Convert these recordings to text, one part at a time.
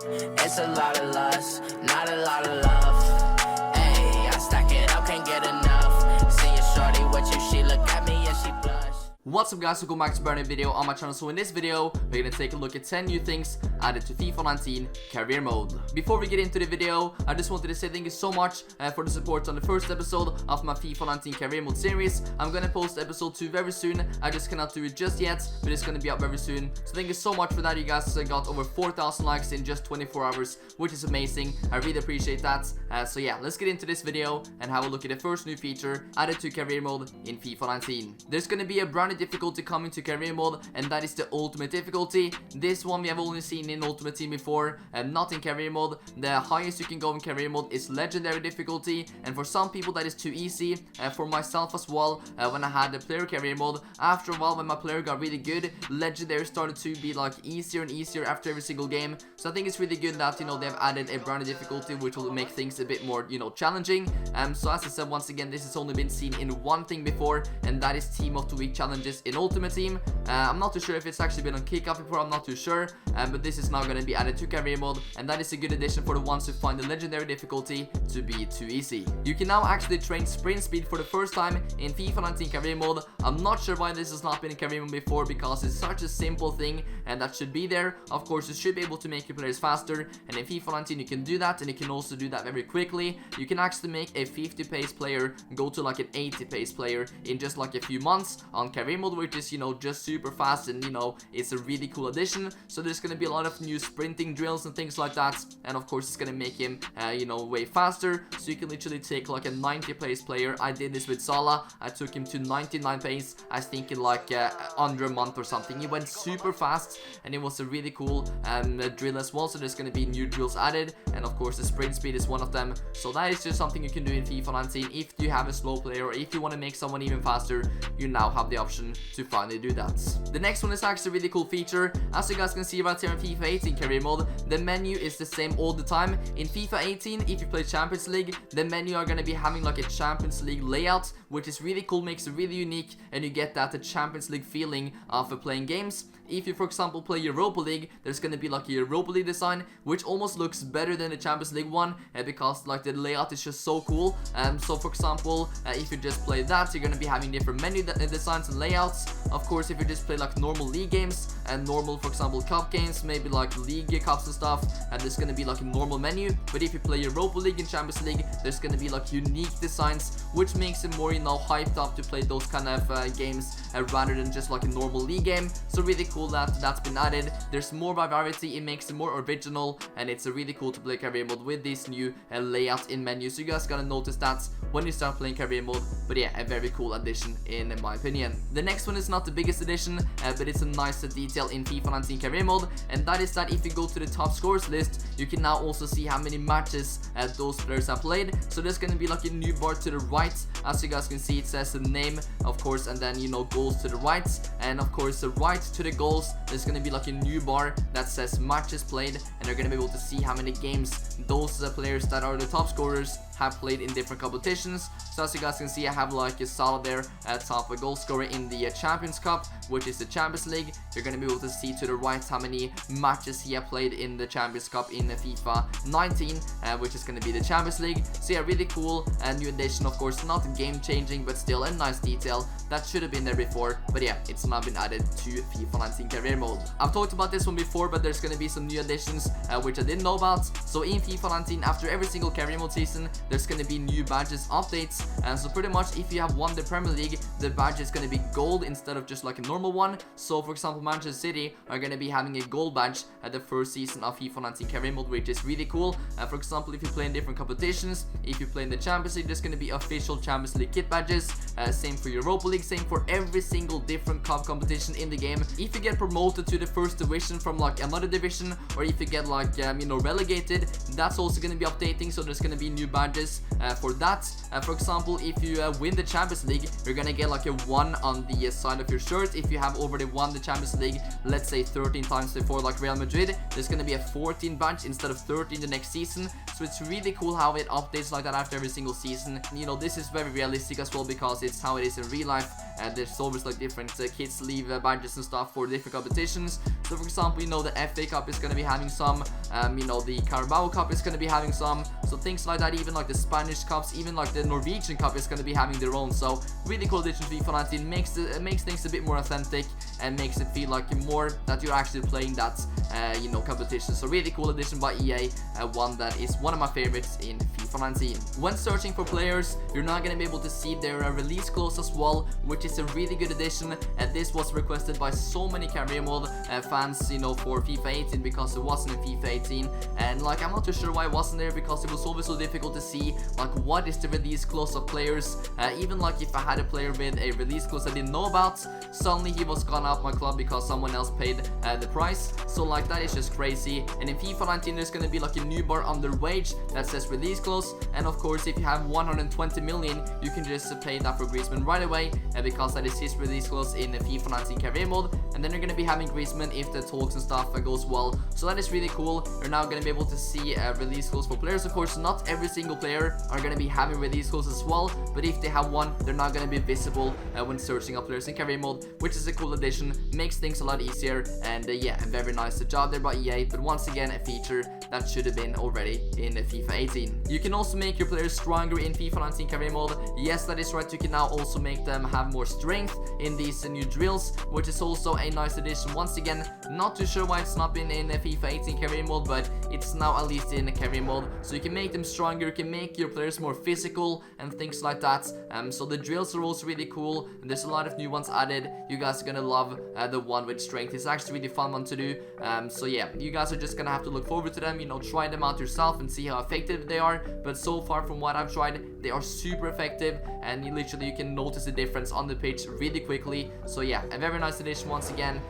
It's a lot of lust, not a lot of love. Hey, I stack it up, can't get enough. See a shorty with you, she look at me and she blush. What's up guys, welcome back to a brand new video on my channel. So in this video, we're gonna take a look at 10 new things added to FIFA 19 career mode. Before we get into the video, I just wanted to say thank you so much for the support on the first episode of my FIFA 19 career mode series. I'm gonna post episode 2 very soon. I just cannot do it just yet, but it's gonna be up very soon. So thank you so much for that. You guys got over 4,000 likes in just 24 hours, which is amazing. I really appreciate that. So yeah, let's get into this video and have a look at the first new feature added to career mode in FIFA 19. There's gonna be a brand new difficulty coming to career mode, and that is the ultimate difficulty. This one we have only seen in ultimate team before, and not in career mode. The highest you can go in career mode is legendary difficulty, and for some people that is too easy. For myself as well, when I had the player career mode, after a while when my player got really good, legendary started to be like easier and easier after every single game. So I think it's really good that, you know, they've added a brand new difficulty which will make things a bit more, you know, challenging. So as I said, once again, this has only been seen in one thing before, and that is team of the week challenges in ultimate team. I'm not too sure if it's actually been on kickoff before, I'm not too sure, but this is now going to be added to career mode, and that is a good addition for the ones who find the legendary difficulty to be too easy. You can now actually train sprint speed for the first time in FIFA 19 career mode. I'm not sure why this has not been in career mode before, because it's such a simple thing and that should be there. Of course, you should be able to make your players faster, and in FIFA 19 you can do that, and you can also do that very quickly. You can actually make a 50 pace player go to like an 80 pace player in just like a few months on career mode, which is, you know, just super fast, and you know, it's a really cool addition. So there's gonna be a lot of new sprinting drills and things like that, and of course it's gonna make him you know, way faster. So you can literally take like a 90 pace player. I did this with Salah. I took him to 99 pace, I think in like under a month or something. He went super fast, and it was a really cool drill as well. So there's gonna be new drills added, and of course the sprint speed is one of them. So that is just something you can do in FIFA 19 if you have a slow player, or if you want to make someone even faster. You now have the option to finally do that. The next one is actually a really cool feature. As you guys can see right here in FIFA 18 career mode, the menu is the same all the time. In FIFA 18, if you play Champions League, the menu are gonna be having like a Champions League layout, which is really cool, makes it really unique, and you get that the Champions League feeling of playing games. If you, for example, play Europa League, there's gonna be like a Europa League design, which almost looks better than the Champions League one, because like the layout is just so cool. So for example, if you just play that, you're gonna be having different menu designs and layouts. Of course, if you just play like normal league games and normal, for example, cup games, maybe like league cups and stuff, and there's gonna be like a normal menu. But if you play Europa League and Champions League, there's gonna be like unique designs, which makes it more, you know, hyped up to play those kind of games rather than just like a normal league game. So really cool that that's been added. There's more variety, it makes it more original, and it's really cool to play career mode with this new layout in menu. So you guys gotta notice that when you start playing career mode. But yeah, a very cool addition in my opinion. The next one is not the biggest addition, but it's a nice detail in FIFA 19 career mode, and that is that if you go to the top scores list, you can now also see how many matches those players have played. So there's gonna be like a new bar to the right. As you guys can see, it says the name, of course, and then, you know, goals to the right, and of course the right to the goals, there's gonna be like a new bar that says matches played, and you're gonna be able to see how many games those players that are the top scorers have played in different competitions. So as you guys can see, I have like a Salah there at top, a goal scorer in the Champions Cup, which is the Champions League. You're gonna be able to see to the right how many matches he have played in the Champions Cup in FIFA 19, which is gonna be the Champions League. So yeah, really cool and new addition. Of course, not game changing, but still a nice detail that should have been there before. But yeah, it's now been added to FIFA 19 career mode. I've talked about this one before, but there's gonna be some new additions which I didn't know about. So in FIFA 19, after every single career mode season, there's gonna be new badges updates, and so pretty much if you have won the Premier League, the badge is gonna be gold instead of just like a normal one. So for example, Manchester City are gonna be having a gold badge at the first season of FIFA 19 career mode, which is really cool. For example, if you play in different competitions, if you play in the Champions League, there's gonna be official Champions League kit badges. Same for Europa League, same for every single different cup competition in the game. If you get promoted to the first division from like another division, or if you get like you know, relegated, that's also gonna be updating. So there's gonna be new badges for that. For example, if you win the Champions League, you're gonna get like a 1 on the side of your shirt. If you have already won the Champions League, let's say 13 times before, like Real Madrid, there's gonna be a 14 badge instead of 13 the next season. So it's really cool how it updates like that after every single season. You know, this is very realistic as well, because it's how it is in real life. There's always like different kids leave badges and stuff for different competitions. So for example, you know, the FA Cup is going to be having some, you know, the Carabao Cup is going to be having some, so things like that. Even like the Spanish Cups, even like the Norwegian Cup is going to be having their own. So really cool addition to FIFA 19, makes things a bit more authentic and makes it feel like more that you're actually playing that you know, competition. So really cool addition by EA, one that is one of my favorites in FIFA 19. When searching for players, you're not going to be able to see their release close as well, which is a really good addition, and this was requested by so many career mode fans, you know, for FIFA 18, because it wasn't in FIFA 18, and like I'm not too sure why it wasn't there, because it was always so difficult to see like what is the release close of players. Even like if I had a player with a release close I didn't know about, suddenly he was gone out my club because someone else paid the price. So like that is just crazy. And in FIFA 19 there's going to be like a new bar under wage that says release close, and of course if you have 120 million you can just pay that for Griezmann right away, because that is his release close in the FIFA 19 career mode. And then you're going to be having Griezmann if the talks and stuff goes well, so that is really cool. You're now going to be able to see release close for players. Of course not every single player are going to be having release close as well, but if they have one they're not going to be visible when searching up players in career mode, which is a cool addition, makes things a lot easier. And yeah, a very nice job there by EA, but once again a feature that should have been already in FIFA 18. You can also make your players stronger in FIFA 19 career mode. Yes, that is right, you can now also make them have more strength in these new drills, which is also a nice addition. Once again, not too sure why it's not been in FIFA 18 career mode, but it's now at least in career mode, so you can make them stronger, you can make your players more physical and things like that. So the drills are also really cool, and there's a lot of new ones added. You guys are gonna love the one with strength. It's actually really fun one to do. So yeah, you guys are just gonna have to look forward to them, you know, try them out yourself and see how effective they are. But so far from what I've tried, they are super effective, and you can notice the difference on the pitch really quickly. So yeah, a very nice addition once again,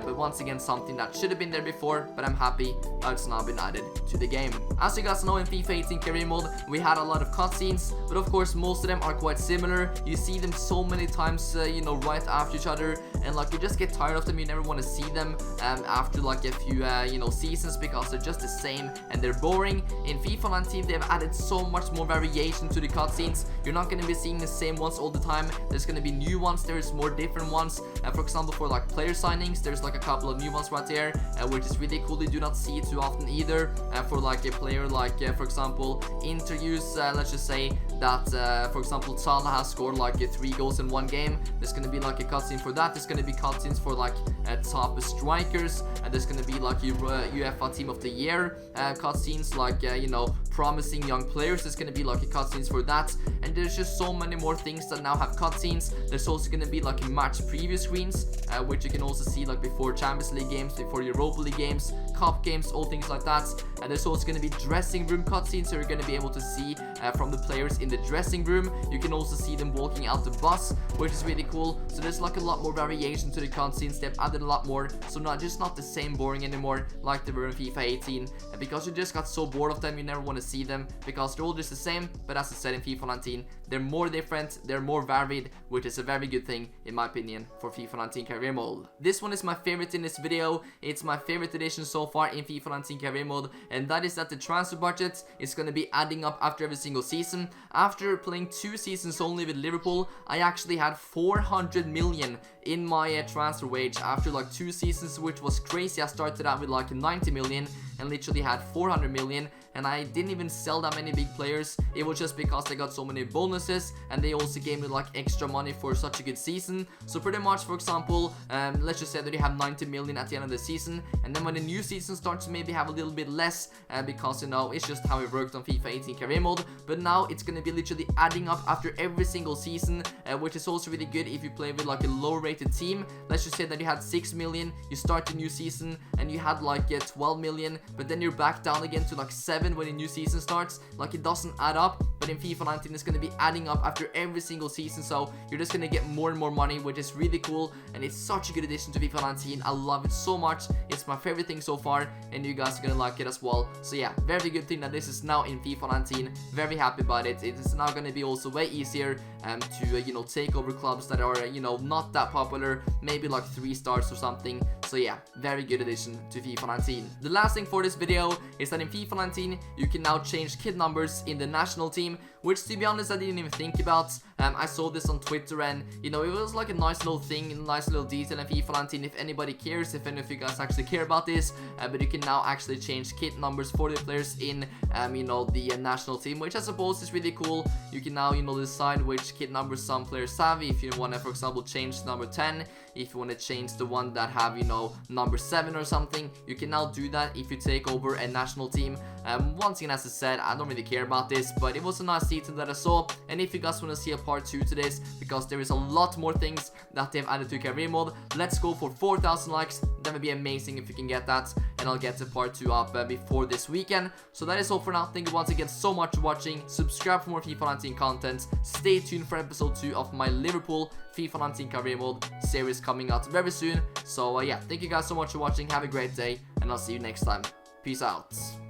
but once again something that should have been there before, but I'm happy that it's now been added to the game. As you guys know, in FIFA 18 career mode we had a lot of cutscenes, but of course most of them are quite similar. You see them so many times, you know, right after each other, and like you just get tired of them. You never want to see them after like a few you know, seasons, because they're just the same and they're boring. In FIFA 19 they've added so much more variation to the cutscenes. You're not going to be seeing the same ones all the time. There's going to be new ones, there's more different ones. For example, for like player signings, there's like a couple of new ones right there, which is really cool. You do not see it too often either. For like a player like for example interviews, let's just say that for example Salah has scored like 3 goals in one game. There's going to be like a cutscene for that. There's going to be cutscenes for like top strikers, and there's going to be like UEFA Team of the Year cutscenes, like you know, promising young players. There's going to be like a cutscenes for that, and there's just so many more things that now have cutscenes. There's also going to be like match preview screens, which you can also see like before Champions League games, before Europa League games, cup games, all things like that. And there's also going to be dressing room cutscenes, so you're going to be able to see from the players in the dressing room. You can also see them walking out the bus, which is really cool. So there's like a lot more variation to the cutscenes. They've added a lot more, so not the same boring anymore like they were in FIFA 18. And because you just got so bored of them, you never want to see them, because they're all just the same. But as I said, in FIFA 19 they're more different, they're more varied, which is a very good thing in my opinion for FIFA 19 career mode. This one is my favorite in this video. It's my favorite addition so far in FIFA 19 career mode, and that is that the transfer budget is going to be adding up after every single season. After playing 2 seasons only with Liverpool, I actually had 400 million in my transfer wage after like 2 seasons, which was crazy. I started out with like 90 million and literally had 400 million, and I didn't even sell that many big players. It was just because they got so many bonuses, and they also gave me like extra money for such a good season. So pretty much, for example, let's just say that you have 90 million at the end of the season, and then when the new season starts, you maybe have a little bit less, because you know, it's just how it worked on FIFA 18 career mode. But now it's gonna be literally adding up after every single season, which is also really good if you play with like a low rated team. Let's just say that you had 6 million, you start the new season and you had like 12 million, but then you're back down again to like 7 when the new season starts. Like, it doesn't add up. But in FIFA 19 it's going to be adding up after every single season, so you're just going to get more and more money, which is really cool, and it's such a good addition to FIFA 19. I love it so much. It's my favorite thing so far, and you guys are going to like it as well. So yeah, very good thing that this is now in FIFA 19. Very happy about it. It is now going to be also way easier to you know, take over clubs that are you know, not that popular, maybe like 3 stars or something. So yeah, very good addition to FIFA 19. The last thing for this video is that in FIFA 19 you can now change kit numbers in the national team, which to be honest I didn't even think about. I saw this on Twitter, and you know, it was like a nice little thing, a nice little detail in FIFA 19. If anybody cares, if any of you guys actually care about this, but you can now actually change kit numbers for the players in you know, the national team, which I suppose is really cool. You can now, you know, decide which kit numbers some players have. If you want to, for example, change number 10, if you want to change the one that have, you know, number 7 or something, you can now do that if you take over a national team. Once again, as I said, I don't really care about this, but it was a nice detail that I saw. And if you guys want to see a part 2 to this, because there is a lot more things that they've added to career mode, let's go for 4,000 likes. That would be amazing if you can get that, and I'll get the part 2 up before this weekend. So that is all for now. Thank you once again so much for watching. Subscribe for more FIFA 19 content. Stay tuned for episode 2 of my Liverpool FIFA 19 career mode series coming out very soon. So yeah, thank you guys so much for watching. Have a great day, and I'll see you next time. Peace out.